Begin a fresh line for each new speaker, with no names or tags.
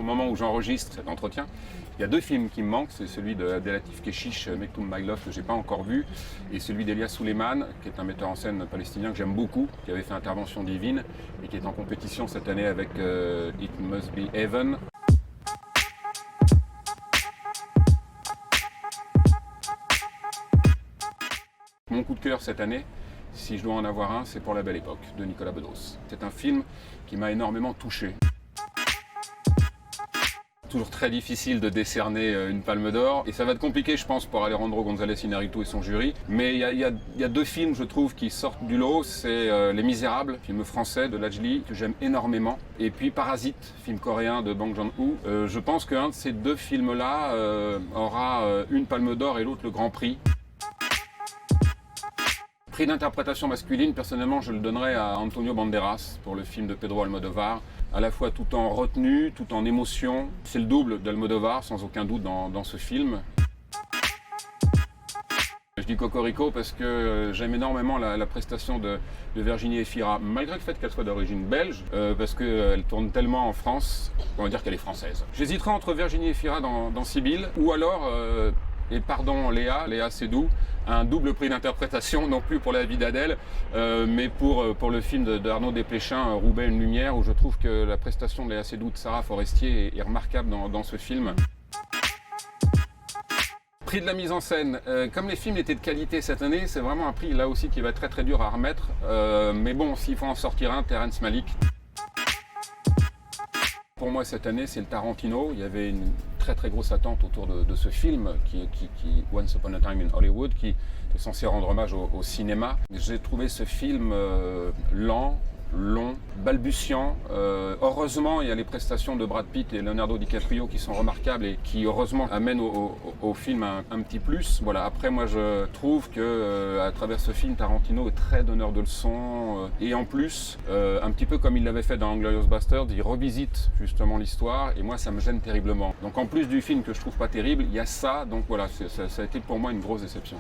moment où j'enregistre cet entretien, il y a 2 films qui me manquent, c'est celui d'Abdelatif Kechiche, Mektoum My Love, que j'ai pas encore vu, et celui d'Elias Suleiman, qui est un metteur en scène palestinien que j'aime beaucoup, qui avait fait Intervention divine, et qui est en compétition cette année avec It Must Be Heaven. Mon coup de cœur cette année, si je dois en avoir un, c'est pour La Belle Époque, de Nicolas Bedos. C'est un film qui m'a énormément touché. Toujours très difficile de décerner une palme d'or, et ça va être compliqué je pense pour Alejandro González Iñárritu et son jury, mais il y a 2 films je trouve qui sortent du lot, c'est Les Misérables, film français de Lajli que j'aime énormément, et puis Parasite, film coréen de Bong Joon-ho. Je pense qu'un de ces 2 films-là aura une palme d'or et l'autre le Grand Prix. Prix d'interprétation masculine, personnellement je le donnerais à Antonio Banderas pour le film de Pedro Almodovar, à la fois tout en retenue, tout en émotion. C'est le double d'Almodovar, sans aucun doute, dans ce film. Je dis Cocorico parce que j'aime énormément la prestation de Virginie Efira, malgré le fait qu'elle soit d'origine belge, parce qu'elle tourne tellement en France, on va dire qu'elle est française. J'hésiterais entre Virginie Efira dans Sibylle, ou alors, et pardon Léa Seydoux, un double prix d'interprétation, non plus pour La vie d'Adèle, mais pour le film d'Arnaud Desplechin, Roubaix, une lumière, où je trouve que la prestation de Léa Seydoux de Sarah Forestier est remarquable dans ce film. Prix de la mise en scène, comme les films étaient de qualité cette année, c'est vraiment un prix là aussi qui va être très dur à remettre, mais bon, s'il faut en sortir un, Terrence Malick. Pour moi cette année c'est le Tarantino, il y avait une très grosse attente autour de ce film qui Once Upon a Time in Hollywood, qui est censé rendre hommage au cinéma. J'ai trouvé ce film lent, long, balbutiant. Heureusement, il y a les prestations de Brad Pitt et Leonardo DiCaprio qui sont remarquables et qui heureusement amènent au film un petit plus. Voilà. Après, moi, je trouve que à travers ce film, Tarantino est très donneur de leçons et en plus, un petit peu comme il l'avait fait dans Inglourious Basterds, il revisite justement l'histoire et moi, ça me gêne terriblement. Donc, en plus du film que je trouve pas terrible, il y a ça. Donc voilà, ça a été pour moi une grosse déception.